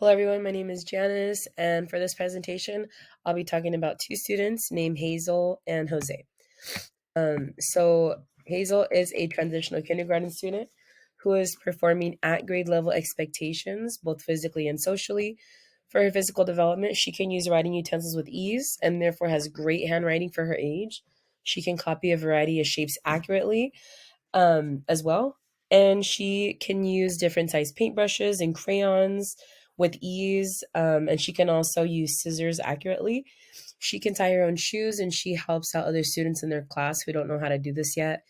Hello everyone, my name is Janice, and for this presentation, I'll be talking about two students named Hazel and Jose. So Hazel is a transitional kindergarten student who is performing at grade level expectations, both physically and socially. For her physical development, she can use writing utensils with ease and therefore has great handwriting for her age. She can copy a variety of shapes accurately, as well. And she can use different size paintbrushes and crayons with ease. And she can also use scissors accurately. She can tie her own shoes and she helps out other students in their class who don't know how to do this yet.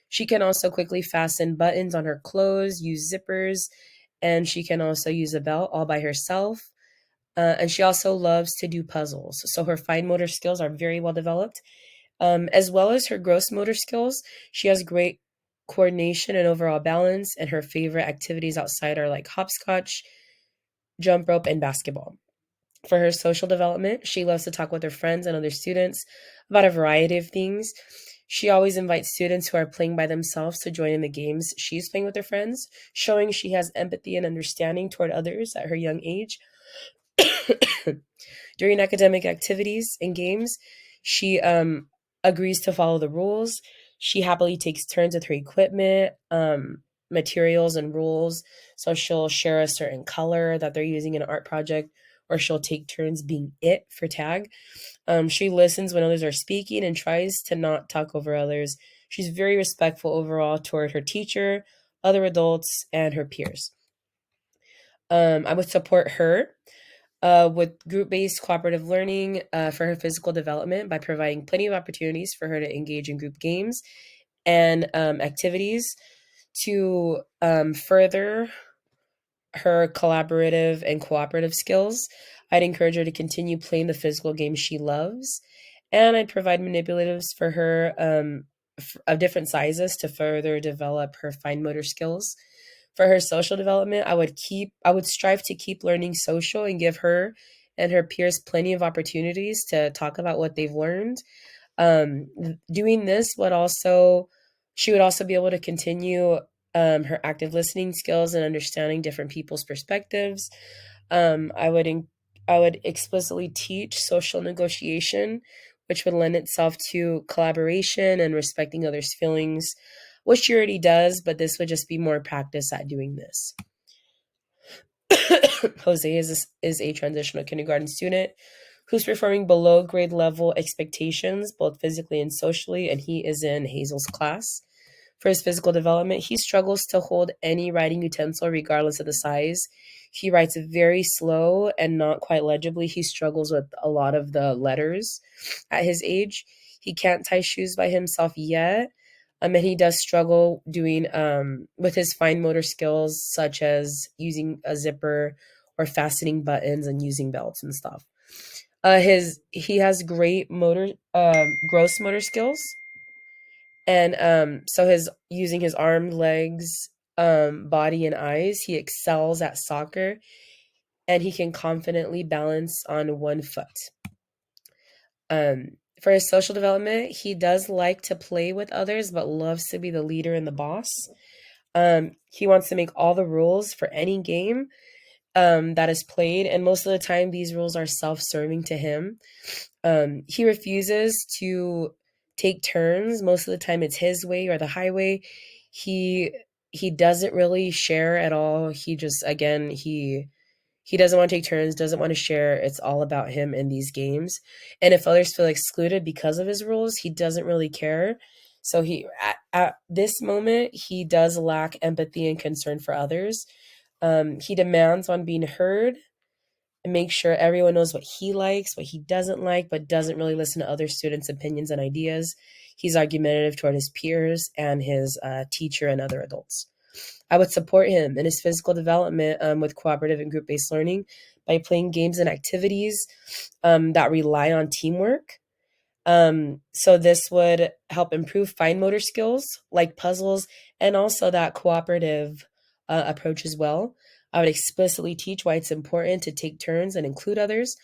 She can also quickly fasten buttons on her clothes, use zippers, and she can also use a belt all by herself. And she also loves to do puzzles. So her fine motor skills are very well developed, as well as her gross motor skills. She has great coordination and overall balance, and her favorite activities outside are like hopscotch, jump rope, and basketball. For her social development, she loves to talk with her friends and other students about a variety of things. She always invites students who are playing by themselves to join in the games she's playing with her friends, showing she has empathy and understanding toward others at her young age. During academic activities and games, she agrees to follow the rules. She happily takes turns with her equipment, materials, and rules. So she'll share a certain color that they're using in an art project, or she'll take turns being it for tag. She listens when others are speaking and tries to not talk over others. She's very respectful overall toward her teacher, other adults, and her peers. I would support her with group-based cooperative learning for her physical development by providing plenty of opportunities for her to engage in group games and activities to further her collaborative and cooperative skills. I'd encourage her to continue playing the physical games she loves, and I'd provide manipulatives for her of different sizes to further develop her fine motor skills. For her social development, I would strive to keep learning social and give her and her peers plenty of opportunities to talk about what they've learned. Doing this would also She would also be able to continue her active listening skills and understanding different people's perspectives. Um, I would in, I would explicitly teach social negotiation, which would lend itself to collaboration and respecting others' feelings, which she already does, but this would just be more practice at doing this. Jose is a transitional kindergarten student who's performing below grade level expectations, both physically and socially, and he is in Hazel's class. For his physical development, he struggles to hold any writing utensil regardless of the size. He writes very slow and not quite legibly. He struggles with a lot of the letters at his age. He can't tie shoes by himself yet. And he does struggle doing with his fine motor skills, such as using a zipper or fastening buttons and using belts and stuff. His He has great gross motor skills, and so his using his arms, legs, body, and eyes, he excels at soccer, and he can confidently balance on one foot. For his social development, he does like to play with others, but loves to be the leader and the boss. He wants to make all the rules for any game that is played, and most of the time, these rules are self-serving to him. He refuses to take turns. Most of the time, it's his way or the highway. He he doesn't really share at all. He just again he doesn't want to take turns, doesn't want to share. It's all about him in these games. And if others feel excluded because of his rules, he doesn't really care. So at this moment, he does lack empathy and concern for others. He demands on being heard and make sure everyone knows what he likes, what he doesn't like, but doesn't really listen to other students' opinions and ideas. He's argumentative toward his peers and his teacher and other adults. I would support him in his physical development with cooperative and group based learning by playing games and activities that rely on teamwork. So this would help improve fine motor skills like puzzles and also that cooperative approach as well. I would explicitly teach why it's important to take turns and include others.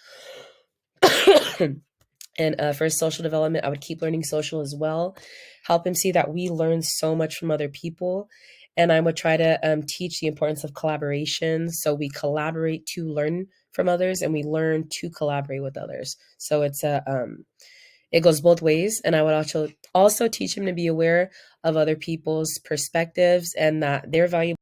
And for his social development, I would keep learning social as well. Help him see that we learn so much from other people And I would try to teach the importance of collaboration. So we collaborate to learn from others, and we learn to collaborate with others. So it goes both ways. And I would also teach him to be aware of other people's perspectives and that they're valuable